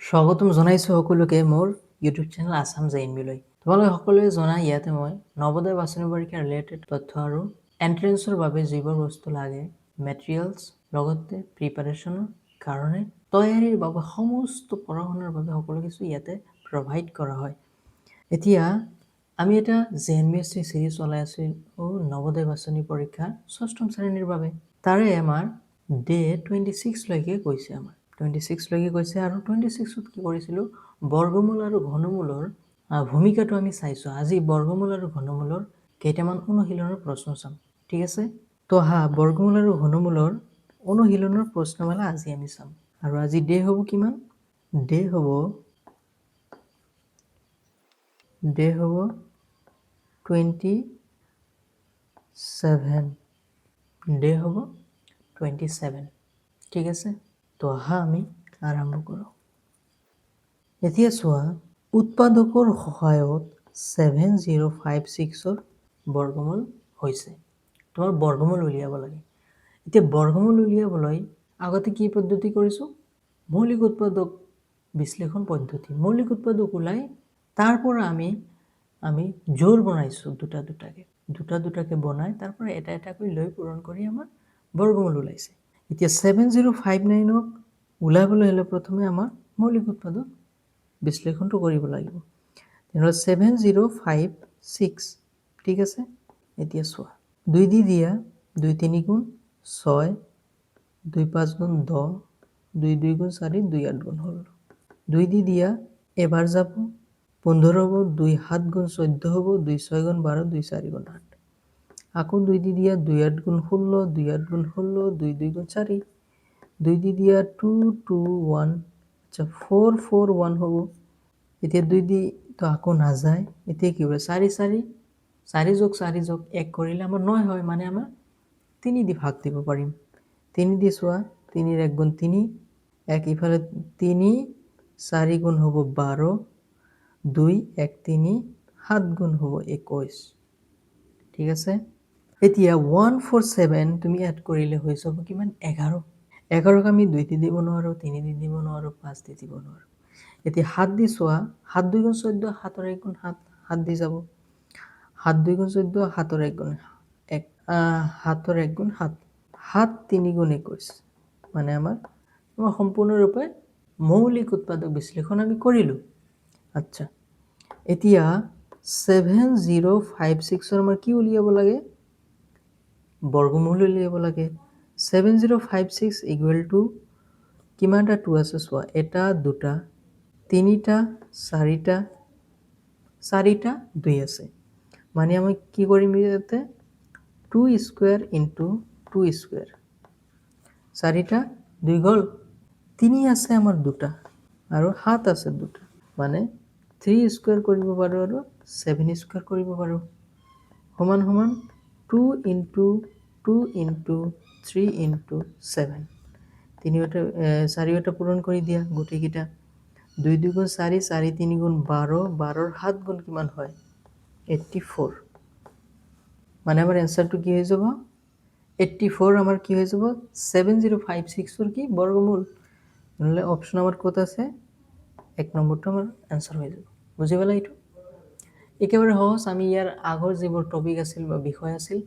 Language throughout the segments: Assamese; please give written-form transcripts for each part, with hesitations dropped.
স্বাগতম জনাইছো সকলোকে মোৰ ইউটিউব চেনেল আসাম জেএনবিলৈ। তোমালোকে সকলোৱে জনা ইয়াতে মই নৱোদয় বাছনি পৰীক্ষা ৰিলেটেড তথ্য আৰু এন্ট্ৰেন্সৰ বাবে যিবোৰ বস্তু লাগে, মেটেৰিয়েলছ লগতে প্ৰিপাৰেচনৰ কাৰণে তৈয়াৰীৰ বাবে সমস্ত পঢ়া-শুনাৰ বাবে সকলো কিছু ইয়াতে প্ৰভাইড কৰা হয়। এতিয়া আমি এটা জেএনবিএসসি সিৰিজ চলাই আছো নৱোদয় বাছনি পৰীক্ষা ষষ্ঠম শ্ৰেণীৰ বাবে। তাৰে আমাৰ ডে 26 লৈকে গৈছে আমাৰ 26 লৈকে গৈছে আৰু 26ত কি কৰিছিলো বৰ্গমূল আৰু ঘনমূলৰ ভূমিকাটো আমি চাইছো। আজি বৰ্গমূল আৰু ঘনমূলৰ কেইটামান অনুশীলনৰ প্ৰশ্ন চাম, ঠিক আছে? তো বৰ্গমূল আৰু ঘনমূলৰ অনুশীলনৰ প্ৰশ্নমালা আজি আমি চাম। আৰু আজি ডে হ'ব কিমান? ডে হ'ব 27 ডে হ'ব 27, ঠিক আছে? তো আমি আৰম্ভ কৰোঁ। এতিয়া চোৱা, উৎপাদকৰ সহায়ত 7056ৰ বৰ্গমূল হৈছে। তোমাৰ বৰ্গমূল উলিয়াব লাগে। এতিয়া বৰ্গমূল উলিয়াবলৈ আগতে কি পদ্ধতি কৰিছো? মৌলিক উৎপাদক বিশ্লেষণ পদ্ধতি। মৌলিক উৎপাদক ওলাই তাৰ পৰা আমি জোৰ বনাইছো দুটা দুটাকে বনাই তাৰ পৰা এটা এটাকৈ লৈ পূৰণ কৰি আমাৰ বৰ্গমূল ওলাইছে। এতিয়া 7059ক ওলাবলৈ হলে প্ৰথমে আমাৰ মৌলিক উৎপাদক বিশ্লেষণটো কৰিব লাগিব। তেনেহ'লে 7056, ঠিক আছে? এতিয়া চোৱা, 2 দি দিয়া 2 3 গুণ 6, 2 5 গুণ 10, 2 2 গুণ 4, 2 8 গুণ 16। 2 দি দিয়া এবাৰ যাব 15 হ'ব, 2 7 গুণ 14 হ'ব, 2 6 গুণ 12, 2 4 গুণ 8। আকৌ 2 দি দিয়া 2 8 গুণ 16, 2 8 গুণ 16, 2 2 গুণ 4, 2 দি দিয়া 2 2 1, আচ্ছা 4 4 1 হ'ব। এতিয়া 2 দি তো আকৌ নাযায়, এতিয়া কি হবে 4 4 4 যোগ 4 যোগ 1 কৰিলে আমাৰ 9 হয়, মানে আমাৰ 3 দি ভাগ দিব পাৰিম। 3 দি চোৱা 3 ৰ 1 গুণ 3, 1 ইফালে 3 4 গুণ হ'ব 12, 2 1 3 7 গুণ হ'ব 21, ঠিক আছে? এতিয়া 147 তুমি এড কৰিলে হৈ যাব কিমান? 11। 11ক আমি 2 দি দিব নোৱাৰো, 3 দি দিব নোৱাৰো, 5 দি দিব নোৱাৰো। এতিয়া 7 দি চোৱা 7 2 গুণ 14, 7 ৰ 1 গুণ 7, 7 দি যাব 7 2 গুণ 14, 7 ৰ 1 গুণ 1, 7 ৰ 1 গুণ 7, 7 3 গুণ 21, মানে আমাৰ সম্পূৰ্ণৰূপে মৌলিক উৎপাদক বিশ্লেষণ আমি কৰিলো। আচ্ছা, এতিয়া 7056ৰ আমাৰ কি উলিয়াব লাগে? বৰ্গমূল উলিয়াব লাগে। 7056 ইকুৱেল টু কিমানটা 2 আছে চোৱা, এটা দুটা তিনিটা চাৰিটা 2 আছে, মানে আমি কি কৰিম ইয়াতে 2 স্কয়াৰ ইনটু 2 স্কয়াৰ, চাৰিটা 2 গ'ল, 3 আছে আমাৰ দুটা আৰু 7 আছে দুটা, মানে 3 স্কয়াৰ কৰিব পাৰো আৰু 7 স্কয়াৰ কৰিব পাৰো, সমান সমান 2 ইনটু 2 ইনটু 3 ইনটু 7। চাৰিওটা পূৰণ কৰি দিয়া গোটেইকেইটা। 2 2 গুণ 4, 4 3 গুণ 12, 12ৰ 7 গুণ কিমান হয়? 84, মানে আমাৰ এনসাৰটো কি হৈ যাব? 84 আমাৰ কি হৈ যাব? 7056ৰ কি বৰ্গমূল। নহলে অপচন আমাৰ ক'ত আছে? 1 নম্বৰটো আমাৰ এনসাৰ হৈ যাব। বুজি পালা এইটো? একেবাৰে সহজ। আমি ইয়াৰ আগৰ যিবোৰ টপিক আছিল বা বিষয় আছিল,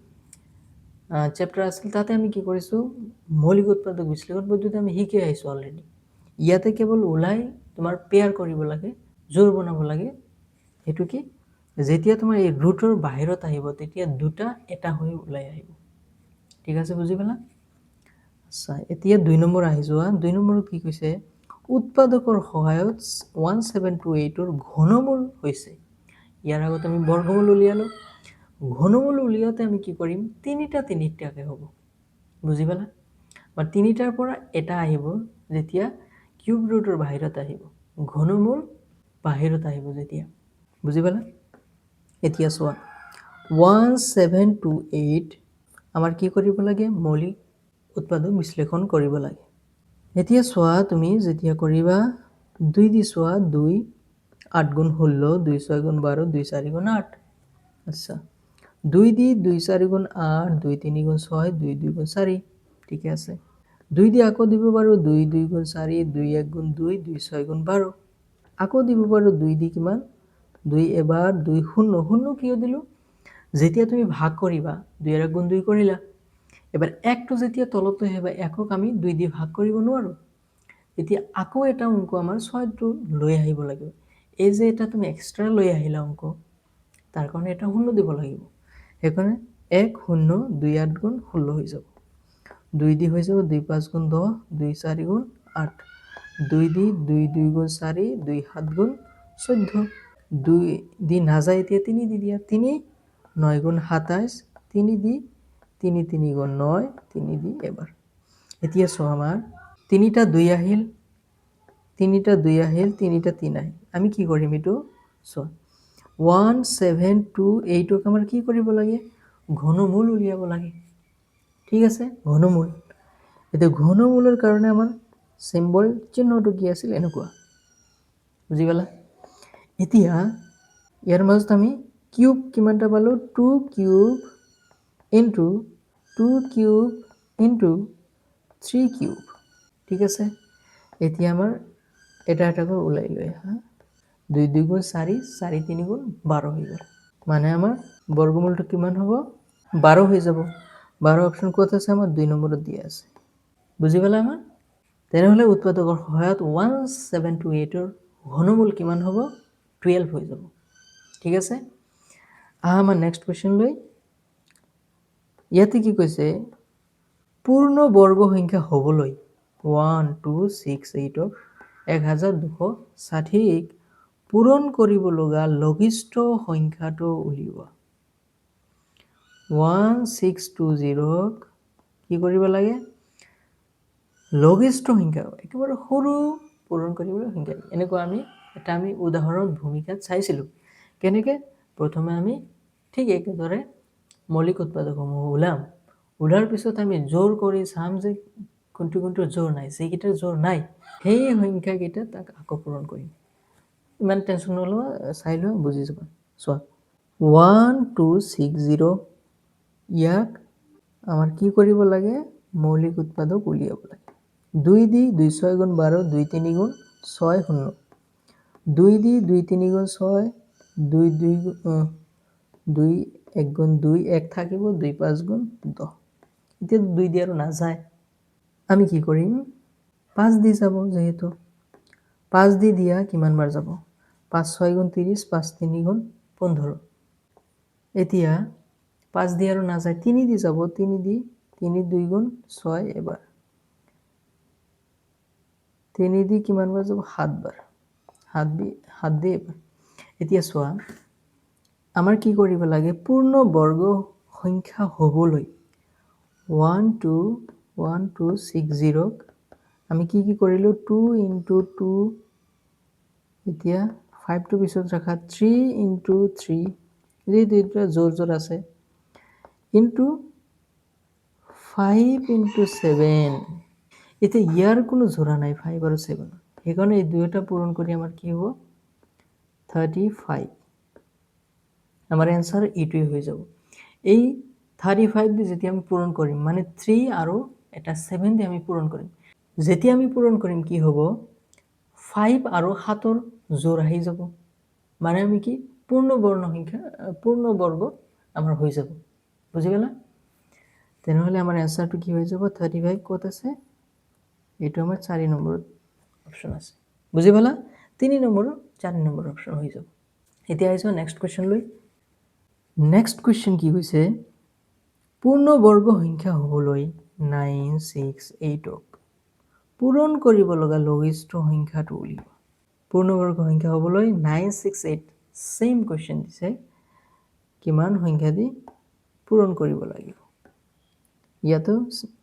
চেপ্টাৰ আছিল, তাতে আমি কি কৰিছো মৌলিক উৎপাদক বিশ্লেষণ পদ্ধতি আমি শিকি আহিছো অলৰেডি। ইয়াতে কেৱল ওলাই তোমাৰ পেয়াৰ কৰিব লাগে, জোৰ বনাব লাগে। সেইটো কি যেতিয়া তোমাৰ এই ৰুটৰ বাহিৰত আহিব তেতিয়া দুটা এটা হৈ ওলাই আহিব, ঠিক আছে? বুজি পালা? আচ্ছা, এতিয়া 2 নম্বৰ আহি যোৱা। 2 নম্বৰত কি কৈছে? উৎপাদকৰ সহায়ত 1728ৰ ঘনমূল হৈছে। ইয়াৰ আগত আমি বৰ্গমূল উলিয়ালো। ঘনমূল উলিয়াওতে আমি কি কৰিম? তিনিটাকে হ'ব। বুজি পালা? বা তিনিটাৰ পৰা এটা আহিব যেতিয়া কিউব ৰুটৰ বাহিৰত আহিব, ঘনমূল বাহিৰত আহিব যেতিয়া। বুজি পালা? এতিয়া চোৱা 1728 আমাৰ কি কৰিব লাগে? মৌলিক উৎপাদক বিশ্লেষণ কৰিব লাগে। এতিয়া চোৱা তুমি যেতিয়া কৰিবা 2 দি চোৱা 2 8 গুণ 16, 2 6 গুণ 12, 2 4 গুণ 8। আচ্ছা, 2 দি 2 4 গুণ 8, 2 3 গুণ 6, 2 2 গুণ 4, ঠিক আছে? 2 দি আকৌ দিব পাৰোঁ 2 2 গুণ 4 2 1 গুণ 2 2 6 গুণ 12 আকৌ দিব পাৰোঁ 2 দি কিমান 2 এবাৰ 2 শূন্য শূন্য কিয় দিলোঁ যেতিয়া তুমি ভাগ কৰিবা 2 1 গুণ 2 কৰিলা এবাৰ 1টো যেতিয়া তলতে আহিব 1ক আমি 2 দি ভাগ কৰিব নোৱাৰোঁ এতিয়া আকৌ এটা অংক আমাৰ 6টো লৈ আহিব লাগিব এই যে এটা তুমি এক্সট্ৰা লৈ আহিলা অংক তাৰ কাৰণে এটা শূন্য দিব লাগিব সেইকাৰণে 1 0 2 8 গুণ 16 হৈ যাব 2 দি হৈ যাব 2 5 গুণ 10 2 4 গুণ 8 2 দি 2 2 গুণ 4 2 7 গুণ 14 2 দি নাযায় এতিয়া 3 দি দিয়া 3 9 গুণ 27 3 দি 3 3 গুণ 9 3 দি এবাৰ এতিয়া চোৱা আমাৰ তিনিটা 2 আহিল তিনিটা 2 আহিল তিনিটা 3 আহিল আমি কি কৰিম এইটো চোৱা 1 7 2 8ক আমাৰ কি কৰিব লাগে ঘনমূল উলিয়াব লাগে ঠিক আছে ঘনমূল এতিয়া ঘনমূলৰ কাৰণে আমাৰ সিম্বল চিহ্নটো কি আছিল এনেকুৱা বুজি পালা এতিয়া ইয়াৰ মাজত আমি কিউব কিমানটা পালো 2 cube into 2 cube into 3 cube ঠিক আছে এতিয়া আমাৰ এটা এটাকৈ ওলাই লৈ হা 2 2 গুণ 4 4 3 গুণ 12 হৈ গ'ল মানে আমাৰ বৰ্গমূলটো কিমান হ'ব 12 হৈ যাব 12 অপশ্যন ক'ত আছে আমাৰ 2 নম্বৰত দিয়া আছে বুজি পালা আমাৰ তেনেহ'লে উৎপাদকৰ সহায়ত 1728ৰ ঘনমূল কিমান হ'ব 12 হৈ যাব ঠিক আছে আমাৰ নেক্সট কোৱেশ্চন লৈ ইয়াতে কি কৈছে পূৰ্ণ বৰ্গ সংখ্যা হ'বলৈ 1 2 6 8ক 1260ক পূৰণ কৰিব লগা লঘিষ্ঠ সংখ্যাটো উলিওৱা 1620ক কি কৰিব লাগে লঘিষ্ঠ সংখ্যা একেবাৰে সৰু পূৰণ কৰিবলৈ সংখ্যা এনেকুৱা আমি উদাহৰণ ভূমিকাত চাইছিলোঁ কেনেকৈ প্ৰথমে আমি ঠিক একেদৰে মৌলিক উৎপাদকসমূহ ওলাৰ পিছত আমি জোৰ কৰি চাম যে কোনটো জোৰ নাই যিকেইটাৰ জোৰ নাই সেই সংখ্যাকেইটা তাক আকৌ পূৰণ কৰিম ইমান টেনশ্যন নল'বা চাই লোৱা বুজি যাবা চোৱা 1260 ইয়াক আমাৰ কি কৰিব লাগে মৌলিক উৎপাদক উলিয়াব লাগে 2 দি 2 6 গুণ 12 2 3 গুণ 6 শূন্য 2 দি 2 3 গুণ 6 2 2 2 1 গুণ 2 1 থাকিব 2 5 গুণ 10 এতিয়া 2 দি আৰু নাযায় আমি কি কৰিম 5 দি যাব যেহেতু 5 দি দিয়া কিমান বাৰ যাব 5 6 গুণ 30 5 3 গুণ 15 এতিয়া 5 দি আৰু নাযায় 3 দি যাব 3 দি 3 2 গুণ 6 এবাৰ 3 দি কিমান বাৰ যাব 7 বাৰ 7 দি এবাৰ এতিয়া চোৱা আমাৰ কি কৰিব লাগে পূৰ্ণ বৰ্গ সংখ্যা হ'বলৈ 12160ক আমি কি কৰিলোঁ 2 × 2 এতিয়া 5টো পিছত ৰাখা 3 × 3 এই দুইটা জোৰ আছে ইনটু 5 × 7 এতিয়া ইয়াৰ কোনো জোৰা নাই 5 আৰু 7 সেইকাৰণে এই দুয়োটা পূৰণ কৰি আমাৰ কি হ'ব 35 আমাৰ এনসাৰ এইটোৱে হৈ যাব এই 35 দি যেতিয়া আমি পূৰণ কৰিম মানে 3 আৰু এটা 7 দি আমি পূৰণ কৰিম যেতিয়া আমি পূৰণ কৰিম কি হ'ব 5 আৰু 7ৰ জোৰ আহি যাব মানে আমি কি পূৰ্ণ বৰ্গ আমাৰ হৈ যাব বুজি পালা তেনেহ'লে আমাৰ এনসাৰটো কি হৈ যাব 35 ক'ত আছে এইটো আমাৰ 4 নম্বৰত অপশ্যন আছে বুজি পালা 3 নম্বৰ 4 নম্বৰ অপশ্যন হৈ যাব এতিয়া আহিছো নেক্সট কোৱেশ্চন লৈ নেক্সট কোৱেশ্চন কি হৈছে পূৰ্ণ বৰ্গ সংখ্যা হ'বলৈ 968ক পূৰণ কৰিব লগা লঘিষ্ঠ সংখ্যাটো উলিওৱা পূৰ্ণ বৰ্গ সংখ্যা হ'বলৈ 968 সেম কোৱেশ্চন দিছে কিমান সংখ্যা দি পূৰণ কৰিব লাগিব ইয়াতো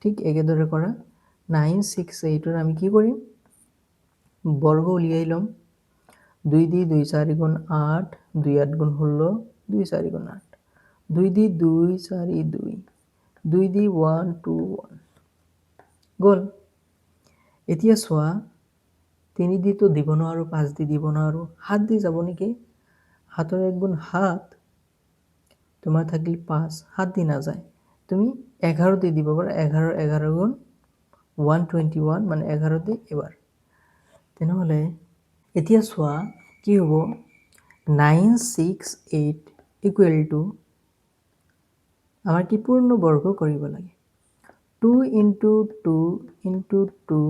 ঠিক একেদৰে কৰা 968ৰ আমি কি কৰিম বৰ্গ উলিয়াই ল'ম 2 দি 2 4 গুণ 8 2 8 গুণ 16 2 4 গুণ 8 2 দি 2 4 2 2 দি 1 2 1 গ'ল এতিয়া চোৱা 3 দি তো দিব নোৱাৰো 5 দি দিব নোৱাৰো 7 দি যাব নেকি 7ৰ 1 গুণ 7 তোমাৰ থাকিল 5 7 দি নাযায় তুমি 11 দি দিব পাৰা 11 গুণ 121 মানে 11 দি এবাৰ তেনেহ'লে এতিয়া চোৱা কি হ'ব 968 ইকুৱেল টু আমাৰ কি পূৰ্ণ বৰ্গ কৰিব লাগে 2 into 2 into 2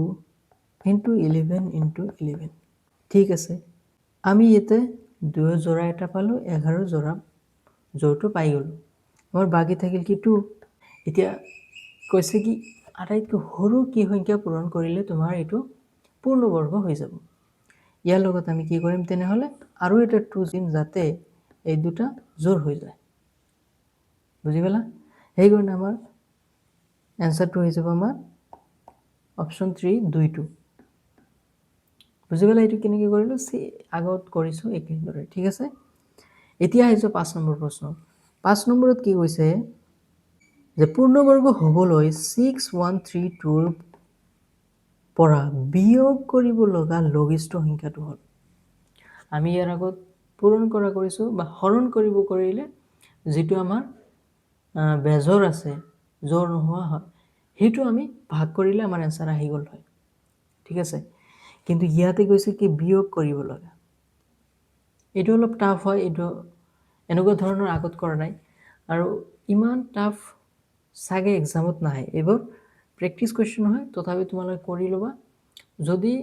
into 11 into 11 ঠিক আছে আমি ইয়াতে 2 জোড়া এটা পালো 11 জোড়া জোৰটো পাই গ'লো আমাৰ বাকি থাকিল কি 2 এতিয়া কৈছে কি আটাইতকৈ সৰু কি সংখ্যা পূৰণ কৰিলে তোমাৰ এইটো পূৰ্ণ বৰ্গ হৈ যাব ইয়াৰ লগত আমি কি কৰিম তেনেহ'লে আৰু এটা 2 দিম যাতে এই দুটা জোৰ হৈ যায় বুজি পালা এই কাৰণে আমাৰ এনসাৰটো হৈ যাব আমাৰ অপশন 3 2 বুজি পালা এইটো কেনেকৈ কৰিলো আগত কৰিছো একেদৰে ঠিক আছে এতিয়া আহিছো 5 নম্বৰ প্ৰশ্ন 5 নম্বৰত কি কৈছে যে পূৰ্ণবৰ্গ হ'বলৈ 6132 ৰ পৰা বিয়োগ কৰিব লগা লঘিষ্ঠ সংখ্যাটো হ'ল আমি ইয়াৰ আগত পূৰণ কৰা কৰিছো বা হৰণ কৰিব কৰিলে যেটো আমাৰ বেজৰ আছে জোৰ নোহোৱা হয় হেতু আমি ভাগ কৰিলে আমাৰ আনসাৰ আহি গ'ল হয় ঠিক আছে কিন্তু ইয়াতে কৈছে কি বিয়োগ কৰিব লগা এটো অলপ টাফ হয় এটো এনেকুৱা ধৰণৰ আগত কৰা নাই আৰু ইমান টাফ সাগে এক্সামত নাহে এবাৰ প্ৰেক্টিস কোৱেশ্চন হয় তথাপি তোমালোকে কৰি লবা যদি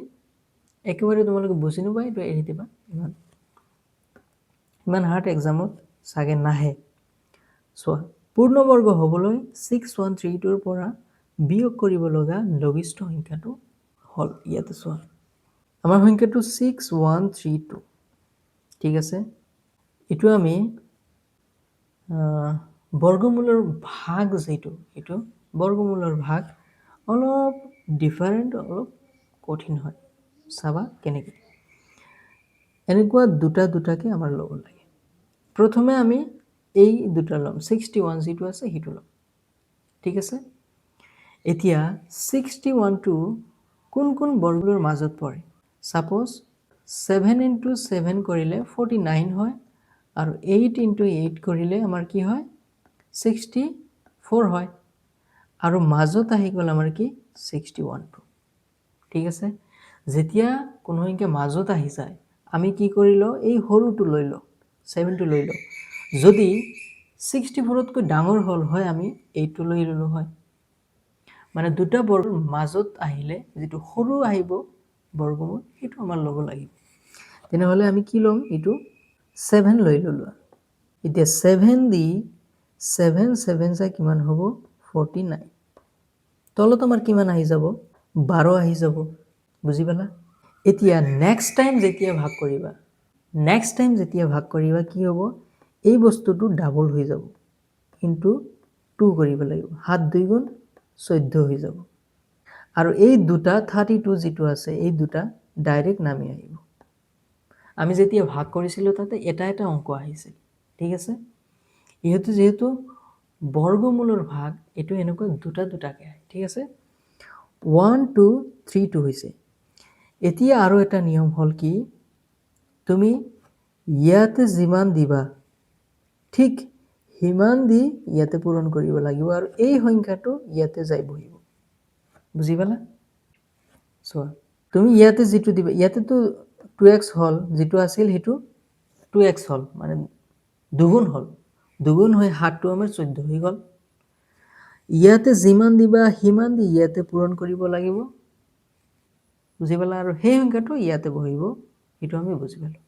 একেবাৰে তোমালোকে বুজি নোপোৱা এটো এৰি দিবা ইমান হাৰ্ড এক্সামত সাগে নাহে চোৱা পূৰ্ণবৰ্গ হ'বলৈ 6132 ৰ পৰা বিয়োগ কৰিব লগা লঘিষ্ঠ সংখ্যাটো হল ইয়াতে চোৱা আমাৰ সংখ্যাটো 6132 ঠিক আছে এটো আমি বৰ্গমূলৰ ভাগ যেটো এটো বৰ্গমূলৰ ভাগ অলপ ডিফাৰেন্ট অলপ কঠিন হয় চাবা কেনেকৈ এনেকুৱা দুটাকে আমাৰ ল'ব লাগে প্ৰথমে আমি এই দুটা লম 61 যেটো আছে হেতু লম ঠিক আছে এতিয়া 61 টো কোন কোন বৰ্গৰ মাজত পৰে সাপোজ 7 into 7 কৰিলে 49 হয় আৰু 8 into 8 কৰিলে আমাৰ কি হয় 64 হয় আৰু মাজত আহি গ'ল আমাৰ কি 61 টো ঠিক আছে যেতিয়া কোনো সংখ্যা মাজত আহি যায় আমি কি কৰিলো এই সৰুটো লৈ লো 7 টো লৈ লো যদি 64 তকৈ ডাঙৰ হল হয় আমি 8 টো লৈ ললো হয় মানে দুটা বৰ্গৰ মাজত আহিলে যেটো সৰু আহিব বৰ্গমূল এটো আমাৰ লব লাগিব তেনেহলে আমি কি লম এটো 7 লৈ ললো এতিয়া 7 দি 7 7 যা কিমান হ'ব 49 তলত আমাৰ কিমান আহি যাব 12 আহি যাব বুজি পালা এতিয়া নেক্সট টাইম যেতিয়া ভাগ কৰিবা কি হ'ব এই বস্তুটো ডাবল হৈ যাব কিন্তু 2 কৰিব লাগিব 7 2 গুণ 14 হৈ যাব আৰু এই দুটা 32 যেটো আছে এই দুটা ডাইৰেক্ট নামি আহিব আমি যেতিয়া ভাগ কৰিছিলো তাতে এটা এটা অংক আহিছিল ঠিক আছে ইহতে যেহেতু বৰ্গমূলৰ ভাগ এটো এনেকৈ দুটাকে আহে ঠিক আছে 1 2 3 2 হৈছে এতিয়া আৰু এটা নিয়ম হল কি তুমি ইয়াতে যিমান দিবা ঠিক হিমান দি ইয়াতে পূৰণ কৰিব লাগিব আৰু এই সংখ্যাটো ইয়াতে যাই বহিব বুজি পালা চোৱা তুমি ইয়াতে যেটো দিবা ইয়াতে তো 2x হল যেটো আছিল হেতু 2x হল মানে দুগুণ হৈ 7 টো আমাৰ 14 হৈ গল ইয়াতে যিমান দিবা হিমান দি ইয়াতে পূৰণ কৰিব লাগিব বুজি পালা আৰু সেই সংখ্যাটো ইয়াতে বহিব এটো আমি বুজি পালো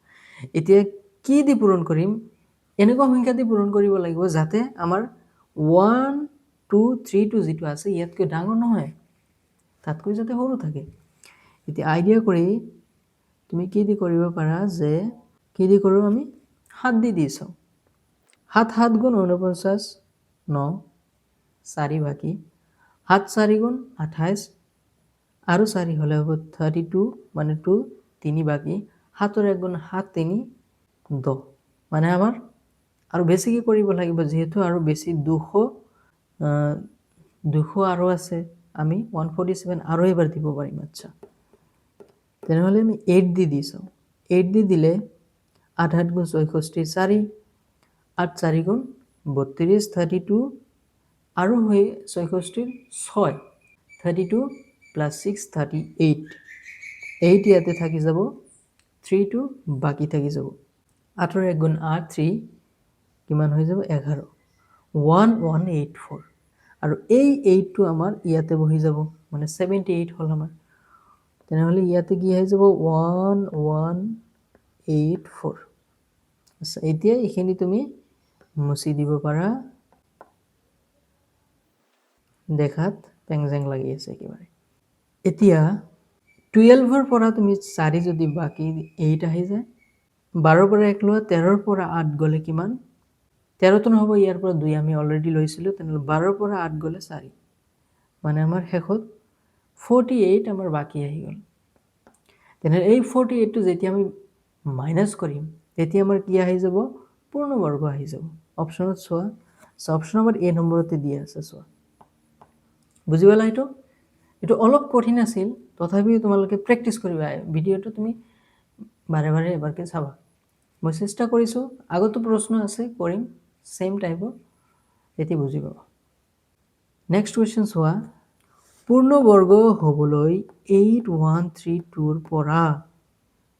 এতিয়া কি দি পূৰণ কৰিম এনেকুৱা সংখ্যা দি পূৰণ কৰিব লাগিব যাতে আমাৰ 1 2 3 2 যেটো আছে ইয়াতকৈ ডাঙৰ নহয় তাতকৈ যাতে সৰু থাকে এতিয়া আইডিয়া কৰি তুমি কি দি কৰিব পাৰা যে কি দি কৰো আমি 7 দি দিছো 7 7 গুণ 49 9 4 বাকি 7 4 গুণ 28 আৰু 4 হলে হ'ব 32 মানে 2 3 বাকি 7 ৰ 1 গুণ 7 3 10 মানে আমাৰ আৰু বেছি কি কৰিব লাগিব যেহেতু আৰু বেছি 200 আৰু আছে আমি 147 আৰু এবাৰ দিব পাৰিম আচ্ছা তেনেহলে আমি 8 দি দিছো 8 দি দিলে 8 8 গুণ 64 4 8 4 গুণ 32 32 আৰু হৈ 64 6 32 প্লাছ 6 38 8 ইয়াতে থাকি যাব 3 টো বাকি থাকি যাব 8 ৰ 1 গুণ 8 3 কিমান হৈ যাব 11 1184 আৰু এই 8 টো আমাৰ ইয়াতে বহি যাব মানে 78 হল আমাৰ তেনেহলে ইয়াতে কি হৈ যাব 1184 আচ্ছা এতিয়া এইখিনি তুমি মুছি দিব পাৰা দেখাত পেংজেং লাগি আছে একেবাৰে এতিয়া 12 ৰ পৰা তুমি 4 যদি বাকি 8 আহি যায় 12 পৰা 1 লোৱা 13 ৰ পৰা 8 গলে কিমান 13 তো নহব ইয়াৰ পৰা 2 আমি অলৰেডি লৈছিলো তেনেহলে 12 ৰ পৰা 8 গলে 4 মানে আমাৰ শেষত 48 আমাৰ বাকি আহি গল তেনেহলে এই 48 টো যেতিয়া আমি মাইনাস কৰিম তেতিয়া আমাৰ কি আহি যাব পূৰ্ণবৰ্গ আহি যাব অপচনত চোৱা অপচন নম্বৰ এ নম্বৰতে দিয়া আছে চোৱা বুজি পালা এটো অলপ কঠিন আছিল তথাপিও তোমালোকে প্ৰেক্টিস কৰিবা ভিডিওটো তুমি বাৰে বাৰে এবাৰকে চাবা মই চেষ্টা কৰিছো আগতো প্ৰশ্ন আছে কৰিম সেম টাইপৰ এতি বুজি পাবা নেক্সট কোৱেশ্চন চোৱা পূৰ্ণবৰ্গ হবলৈ 8132 ৰ পৰা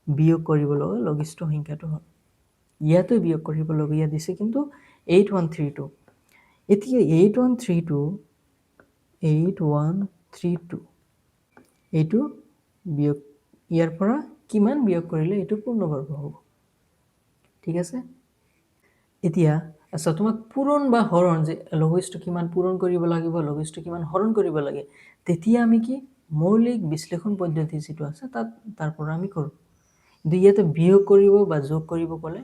বিয়োগ কৰিবলৈ লঘিষ্ঠ সংখ্যাটো হ'ল ইয়াতে বিয়োগ কৰিবলগীয়া দিছে কিন্তু 8132 এতিয়া 8132 এইটো বিয়োগ ইয়াৰ পৰা কিমান বিয়োগ কৰিলে এইটো পূৰ্ণবৰ্গ হ'ব ঠিক আছে এতিয়া আচ্ছা তোমাক পূৰণ বা হৰণ যে লঘিষ্ঠ কিমান পূৰণ কৰিব লাগিব লঘিষ্ঠ কিমান হৰণ কৰিব লাগে তেতিয়া আমি কি মৌলিক বিশ্লেষণ পদ্ধতি যেটো আছে তাৰ পৰা আমি কৰো কিন্তু ইয়াতে বিয়োগ কৰিব বা যোগ কৰিব ক'লে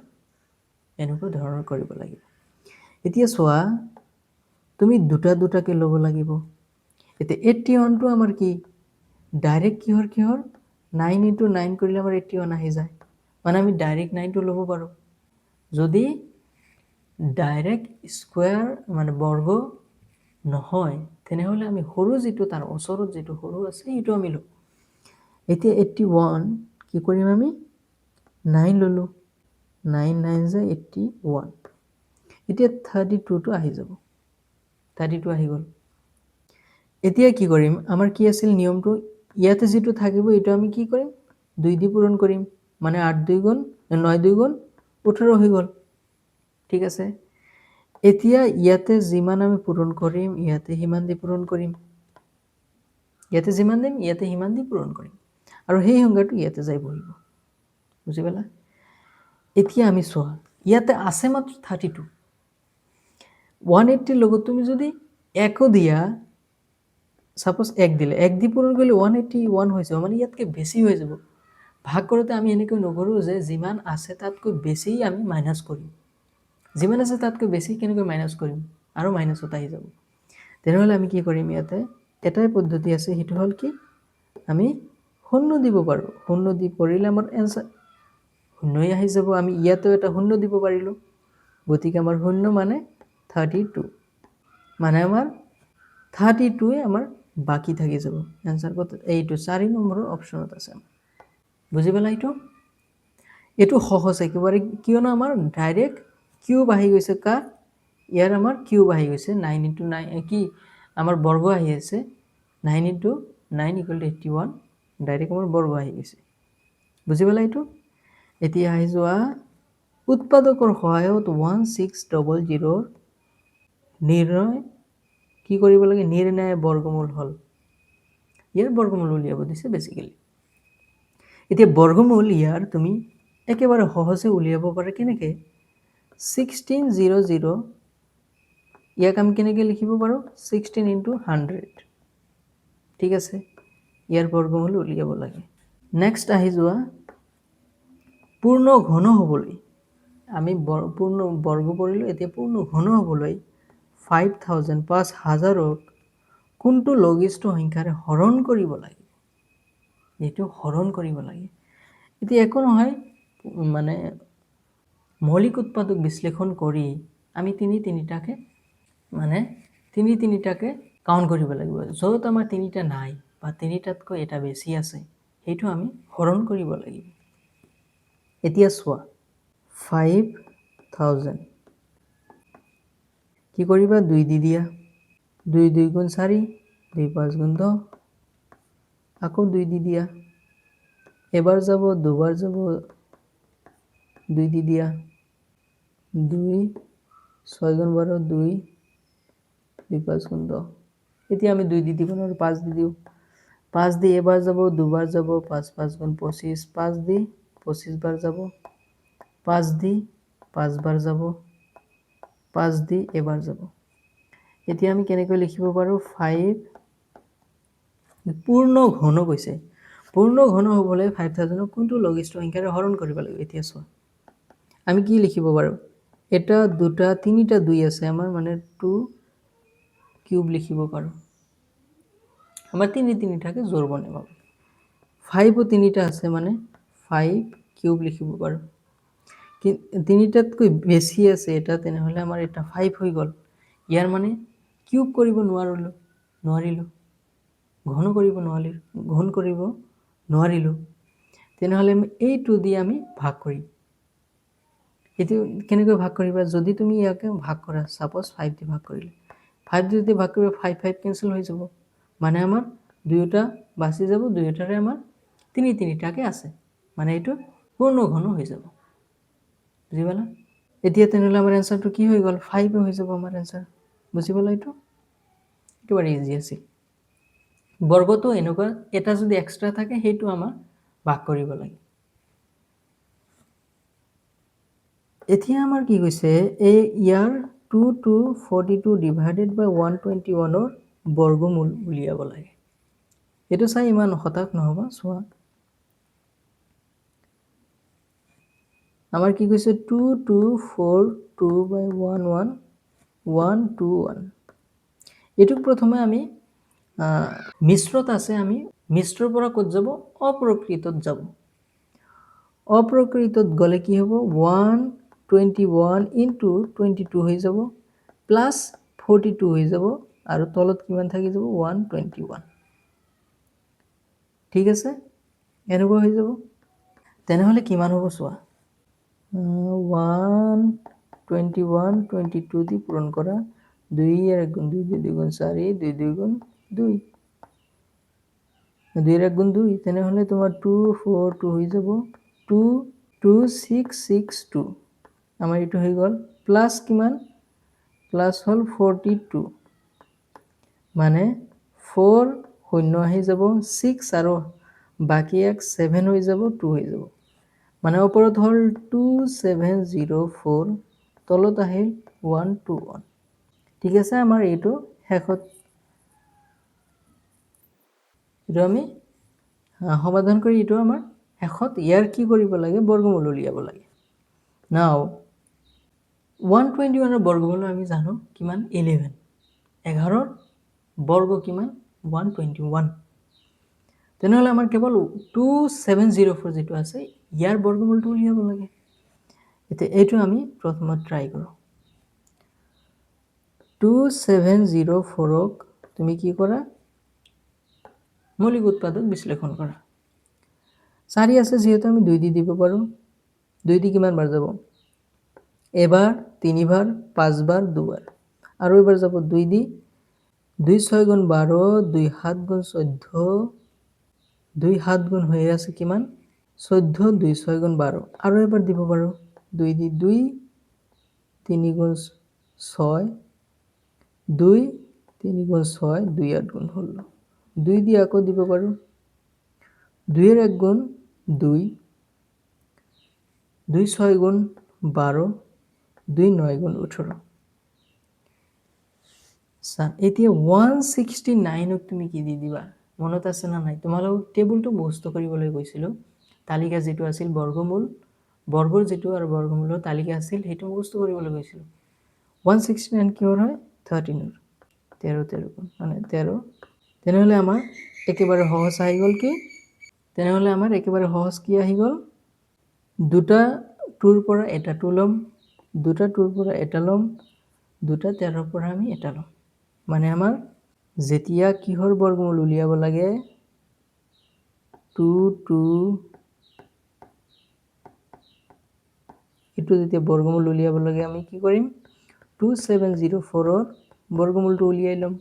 এনেকুৱা ধৰণৰ কৰিব লাগিব এতিয়া চোৱা তুমি দুটাকে ল'ব লাগিব এতিয়া 81 টো আমাৰ কি ডাইৰেক্ট কিহৰ 9 into 9 কৰিলে আমাৰ 81 আহি যায় মানে আমি ডাইৰেক্ট 9 টো ল'ব পাৰো যদি ডাইৰেক্ট স্কয়াৰ মানে বৰ্গ নহয় তেনেহলে আমি সৰু যেটো তাৰ ওচৰত যেটো সৰু আছে এটো আমি লও এতিয়া 81 কি কৰিম আমি 9 ললো 9 9 যে 81 এতিয়া 32 টো আহি যাব 32 আহি গল এতিয়া কি কৰিম আমাৰ কি আছিল নিয়মটো ইয়াতে যেটো থাকিব এটো আমি কি কৰিম 2 দি পূৰণ কৰিম মানে 8 2 গুণ 9 2 গুণ 18 হৈ গল ঠিক আছে এতিয়া ইয়াতে যিমান আমি পূৰণ কৰিম ইয়াতে হিমান দি পূৰণ কৰিম ইয়াতে যিমান দিম ইয়াতে হিমান দি পূৰণ কৰিম আৰু সেই সংখ্যাটো ইয়াতে যাই বহিব বুজি পালা এতিয়া আমি চোৱা ইয়াতে আছে মাত্ৰ 32 180 লগত তুমি যদি 1 দিয়া সাপোজ 1 দিলে 1 দি পূৰণ কৰিলে 181 হৈ যাব মানে ইয়াতকে বেছি হৈ যাব ভাগ কৰোতে আমি এনেকৈ নকৰো যে যিমান আছে তাতকৈ বেছি আমি মাইনাস কৰিম যিমান আছে তাতকৈ বেছি কেনেকৈ মাইনাস কৰিম আৰু মাইনাসত আহি যাব তেনেহলে আমি কি কৰিম ইয়াতে এটাই পদ্ধতি আছে হেতু হল কি আমি শূন্য দিব পাৰো শূন্য দি কৰিলে আমাৰ এনসাৰ শূন্যই আহি যাব আমি ইয়াতে এটা শূন্য দিব পাৰিলো গতিকে আমাৰ শূন্য মানে 32 মানে আমাৰ 32 এ আমাৰ বাকি থাকি যাব এনসাৰ কত এইটো 4 নম্বৰৰ অপচনত আছে বুজি পালা এটো সহজ একেবাৰে কিয়নো আমাৰ ডাইৰেক্ট কিউব আহি গৈছে কা ইয়াৰ আমাৰ কিউব আহি গৈছে 9 into 9 কি আমাৰ বৰ্গ আহি আছে 9 into 9 = 81 ডাইৰেক্ট আমাৰ বৰ্গ আহি গৈছে বুজি পালা এতিয়া আহি যোৱা উৎপাদকৰ সহায়ত 1600 নিৰ্ণয় কি কৰিব লাগে নিৰ্ণয় বৰ্গমূল হল ইয়াৰ বৰ্গমূল উলিয়াব দিছে বেসিক্যালি এতিয়া বৰ্গমূল ইয়াৰ তুমি একেবাৰে সহজে উলিয়াব পাৰা কেনেকে 1600 ইয়াক আমি কেনেকে লিখিব পাৰো 16 into 100 ঠিক আছে ইয়াৰ বৰ্গমূল উলিয়াব লাগে নেক্সট আহি যোৱা পূৰ্ণ ঘন হবলৈ আমি পূৰ্ণ বৰ্গ কৰিলো এতিয়া পূৰ্ণ ঘন হবলৈ 5000 5000ক কোনটো লঘিষ্ঠ সংখ্যাৰে হৰণ কৰিব লাগে এটো হৰণ কৰিব লাগে এতিয়া একো নহয় মানে মৌলিক উৎপাদক বিশ্লেষণ কৰি আমি তিনিটাকে মানে তিনিটাকে কাউন্ট কৰিব লাগিব যত আমাৰ তিনিটা নাই বা তিনিটাতকৈ এটা বেছি আছে হেতু আমি হৰণ কৰিব লাগিব এতিয়া চোৱা 5000 কি কৰিবা 2 দি দিয়া 2 2 গুণ 4 2 5 গুণ 10 আকৌ 2 দি দিয়া, এবাৰ যাব, দুবাৰ যাব, 2 দি দিয়া, 2 6 গুণ 12 2 2 5 গুণ 10। এতিয়া আমি 2 দি দিব নোৱাৰোঁ, 5 দি দিওঁ, 5 দি এবাৰ যাব, দুবাৰ যাব, 5 5 গুণ 25, 5 দি 25 বাৰ যাব, 5 দি 5 বাৰ যাব, 5 দি এবাৰ যাব। এতিয়া আমি কেনেকৈ লিখিব পাৰোঁ? 5 পূৰ্ণ ঘন কৈছে। পূৰ্ণ ঘন হ'বলৈ 5000ক কোনটো লঘিষ্ঠ সংখ্যাৰে হৰণ কৰিব লাগিব? এতিয়া চোৱা, আমি কি লিখিব পাৰোঁ? এটা, দুটা, তিনিটা 2 আছে আমাৰ, মানে 2 কিউব লিখিব পাৰোঁ। আমাৰ তিনি থাকে, জোৰ বনাব। 5ও তিনিটা আছে, মানে 5 কিউব লিখিব পাৰোঁ। তিনিটাতকৈ বেছি আছে এটা, তেনেহ'লে আমাৰ এটা 5 হৈ গ'ল। ইয়াৰ মানে কিউব কৰিব নোৱাৰিলোঁ, ঘন কৰিব নোৱাৰিলোঁ। তেনেহ'লে আমি এইটো দি আমি ভাগ কৰিম। এইটো কেনেকৈ ভাগ কৰিবা? যদি তুমি ইয়াকে ভাগ কৰা, ছাপ'জ 5 দি ভাগ কৰিলে, 5 দি যদি ভাগ কৰিবা, 5 5 কেঞ্চেল হৈ যাব, মানে আমাৰ দুয়োটা বাচি যাব, দুয়োটাৰে আমাৰ তিনিটাকে আছে, মানে এইটো পূৰ্ণ ঘন হৈ যাব। বুজি পালা? এতিয়া তেনেহ'লে আমাৰ এনচাৰটো কি হৈ গ'ল? 5 হৈ যাব আমাৰ এনচাৰ। বুজি পালা? এইটো একেবাৰে ইজি আছিল। বৰ্গটো এনেকুৱা, এটা যদি এক্সট্ৰা থাকে, সেইটো আমাৰ ভাগ কৰিব লাগে। এতিয়া আমাৰ কি কৈছে? ইয়াৰ 2 to 42 ডিভাইডেড বাই 121ৰ বৰ্গমূল উলিয়াব লাগে। এইটো চাই ইমান হতাশ নহ'বা, চোৱা। আমাৰ কি কৈছে? 2 to 42 বাই 121। এইটোক প্ৰথমে আমি মিশ্ৰত আছে, আমি মিশ্ৰৰ পৰা ক'ত যাব? অপ্ৰকৃতত যাব। অপ্ৰকৃতত গ'লে কি হ'ব? 121 into 22 হৈ যাব, প্লাছ 42 হৈ যাব, আৰু তলত কিমান থাকি যাব? 121। ঠিক আছে? এনেকুৱা হৈ যাব। তেনেহ'লে কিমান হ'ব চোৱা, 121 22 দি পূৰণ কৰা, 2 ৰ 1 গুণ 2, 2 2 গুণ 4, 2 2 গুণ 2, 2 ৰ 1 গুণ 2, তেনেহ'লে তোমাৰ 242 হৈ যাব, 2662। আমাৰ এইটো হৈ গ'ল, প্লাছ কিমান? প্লাছ হ'ল 42, মানে 4 শূন্য আহি যাব, 6 আৰু বাকী 1 7 হৈ যাব, 2 হৈ যাব, মানে ওপৰত হ'ল 2704, তলত আহিল 121। ঠিক আছে? আমাৰ এইটো শেষত এইটো আমি সমাধান কৰি, এইটো আমাৰ শেষত ইয়াৰ কি কৰিব লাগে? বৰ্গমূল উলিয়াব লাগে। নাও 121ৰ বৰ্গমূল আমি জানো কিমান? 11। 11ৰ বৰ্গ কিমান? 121। তেনেহ'লে আমাৰ কেৱল 2704 যিটো আছে, ইয়াৰ বৰ্গমূলটো উলিয়াব লাগে। এতিয়া এইটো আমি প্ৰথমত ট্ৰাই কৰোঁ। 2704ক তুমি কি কৰা? মৌলিক উৎপাদক বিশ্লেষণ কৰা। 4 আছে যিহেতু আমি 2 দি দিব পাৰোঁ। 2 দি কিমান বাৰ যাব? এবাৰ, 3 বাৰ, 5 বাৰ, 2 বাৰ, আৰু এবাৰ যাব 2 দি, 2 6 গুণ 12, 2 7 গুণ 14, 2 7 গুণ হৈ আছে কিমান? 14, 2 6 গুণ 12, আৰু এবাৰ দিব পাৰোঁ 2 দি, 2 3 গুণ 6, 2 3 গুণ 6, 2 8 গুণ 16, 2 দি আকৌ দিব পাৰোঁ, 2 ৰ 1 গুণ 2, 2 6 গুণ 12, 2 9 গুণ 18। এতিয়া 169ক তুমি কি দি দিবা? মনত আছে না নাই? তোমালোক টেবুলটো মুখস্থ কৰিবলৈ কৈছিলোঁ। তালিকা যিটো আছিল, বৰ্গৰ যিটো আৰু বৰ্গমূলৰ তালিকা আছিল, সেইটো মুখস্থ কৰিবলৈ কৈছিলোঁ। 169 কিহৰ হয়? 13ৰ 13 গুণ, মানে 13। তেনেহ'লে আমাৰ একেবাৰে সহজ আহি গ'ল কি? তেনেহ'লে আমাৰ একেবাৰে সহজ কি আহি গ'ল? দুটা 2ৰ পৰা এটা 2 ল'ম, দুটা 2ৰ পৰা এটা ল'ম, দুটা 13ৰ পৰা আমি এটা ল'ম। মানে আমাৰ যেতিয়া কিহৰ বৰ্গমূল উলিয়াব লাগে? 2 2, এইটো যেতিয়া বৰ্গমূল উলিয়াব লাগে, আমি কি কৰিম? 2704ৰ বৰ্গমূলটো উলিয়াই ল'ম।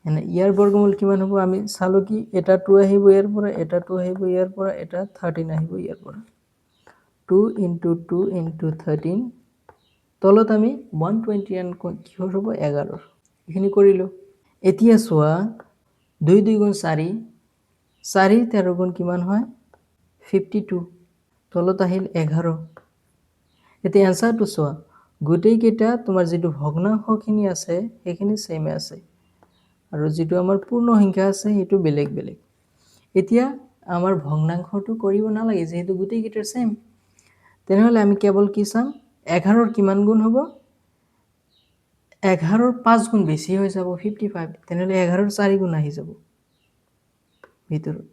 এনে ইয়াৰ বৰ্গমূল কিমান হ'ব আমি চালো কি এটা 2 আহিব ইয়াৰ পৰা এটা 2 আহিব ইয়াৰ পৰা এটা 13 আহিব ইয়াৰ পৰা 2 into 2 into 13 তলত আমি 120 and কিহৰ হ'ব 11 এইখিনি কৰিলো এতিয়া চোৱা 2 2 গুণ 4 4 13 গুণ কিমান হয় 52 তলত আহিল 11 এতিয়া এনসাৰটো চোৱা গোটেই কেইটা তোমাৰ যেটো ভগ্নাংশখিনি আছে সেইখিনি সেম আছে আৰু যেটো আমাৰ পূৰ্ণ সংখ্যা আছে হেতু বেলেগ বেলেগ এতিয়া আমাৰ ভগ্নাংশটো কৰিব নালাগে যেহেতু গোটেই কেইটা সেম তেনেহলে আমি কেৱল কি চাম 11 ৰ কিমান গুণ হ'ব 11 ৰ 5 গুণ বেছি হৈ যাব 55 তেনেহলে 11 ৰ 4 গুণ আহি যাব ভিতৰত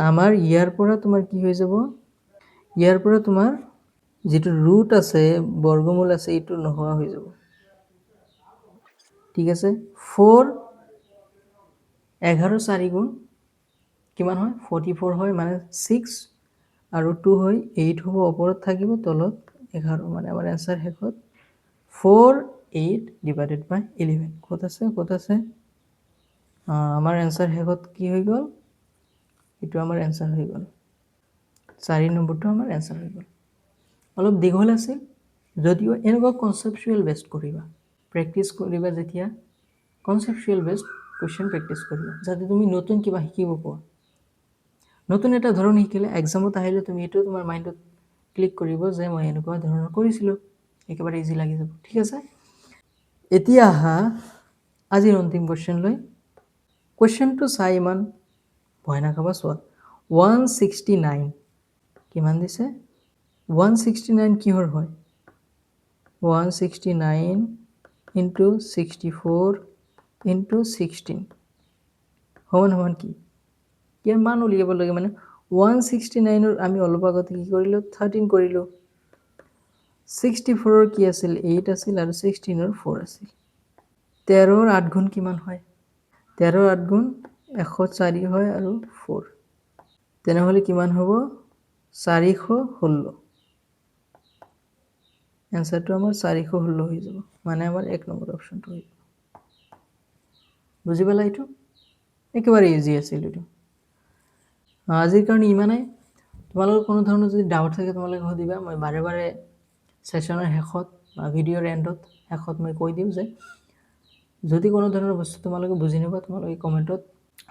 আমাৰ ইয়াৰ পৰা তোমাৰ কি হৈ যাব ইয়াৰ পৰা তোমাৰ যেটো ৰুট আছে বৰ্গমূল আছে এটো নোহোৱা হৈ যাব ঠিক আছে 4 11 4 গুণ কিমান হয় 44 হয় মানে 6 আৰু 2 হয় 8 হ'ব ওপৰত থাকিব তলত 11 মানে আমাৰ आंसर হেকত 4 8 divided by 11 কত আছে আমাৰ आंसर হেকত কি হৈ গল এটো আমাৰ आंसर হৈ গল 4 নম্বৰটো আমাৰ आंसर হৈ গল অলপ দীঘল আছে যদিও এনেকুৱা কনসেপচুৱেল বেসড কৰিবা প্ৰেক্টিস কৰিবা যেতিয়া কনসেপচুৱেল বেসড কোৱেশ্চন প্ৰেক্টিস কৰিবা যাতে তুমি নতুন কিবা শিকিব পোৱা নতুন এটা ধৰণ শিকিলে এক্সামত আহিলে তুমি এটো তোমাৰ মাইন্ডত ক্লিক কৰিব যে মই এনেকুৱা ধৰণৰ কৰিছিলো একেবাৰে ইজি লাগি যাব ঠিক আছে এতিয়া আহা আজিৰ অন্তিম কোৱেশ্চন লৈ কোৱেশ্চনটো চাই ইমান ভয় নাখাবা চোৱা 169 কিমান দিছে 169 কিহৰ হয় 169 into 64 into 16 সমান কি ইয়াৰ মান উলিয়াব লাগে মানে 169 ৰ আমি অলপ আগতে কি কৰিলো 13 কৰিলো 64 ৰ কি আছিল 8 আছিল আৰু 16 ৰ 4 আছিল 13 ৰ 8 গুণ কিমান হয় 13 ৰ 8 গুণ 104 হয় আৰু 4 তেনেহলে কিমান হ'ব 416 आंसरটো আমাৰ 416 হৈ যাব মানে আমাৰ 1 নম্বৰ অপচনটো হৈ যাব বুজি পালা এইটো একেবাৰে ইজি আছিল এইটো আজিৰ কাৰণে ইমানেই তোমালোকৰ কোনো ধৰণৰ যদি ডাউট থাকে তোমালোকে সুধিবা মই বাৰে বাৰে সেশনৰ শেষত বা ভিডিঅ'ৰ এণ্ডত শেষত মই কৈ দিম যে যদি কোনো ধৰণৰ বস্তু তোমালোকে বুজি নোপোৱা তোমালোকে কমেন্টত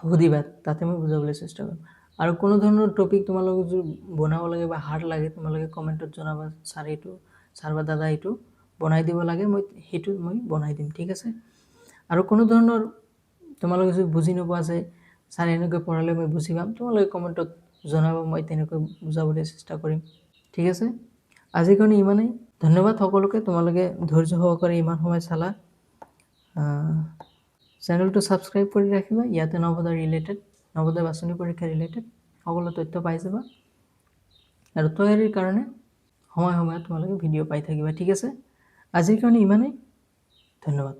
সুধিবা তাতে মই বুজাবলৈ চেষ্টা কৰিম আৰু কোনো ধৰণৰ টপিক তোমালোকে যদি বনাব লাগে বা হাৰ্ড লাগে তোমালোকে কমেন্টত জনাবা স্যাৰ এইটো স্যাৰ বা দাদা এইটো বনাই দিব লাগে মই হেতু মই বনাই দিম ঠিক আছে আৰু কোনো ধৰণৰ তোমালোকে যদি বুজি নোপোৱা যে স্যাৰ এনেকৈ পঢ়ালে মই বুজি পাম তোমালোকে কমেন্টত জনাবা মই তেনেকৈ বুজাবলৈ চেষ্টা কৰিম ঠিক আছে আজিৰ কাৰণে ইমানেই ধন্যবাদ সকলোকে তোমালোকে ধৈৰ্য সহকাৰে ইমান সময় চালা চেনেলটো সাবস্ক্ৰাইব কৰি ৰাখিবা ইয়াতে নৱোদয় ৰিলেটেড নৱোদয় বাছনি পৰীক্ষা ৰিলেটেড সকলো তথ্য পাই যাবা আৰু তৈয়াৰীৰ কাৰণে সময় তোমালোকে ভিডিঅ' পাই থাকিবা ঠিক আছে আজিৰ কাৰণে ইমানেই ধন্যবাদ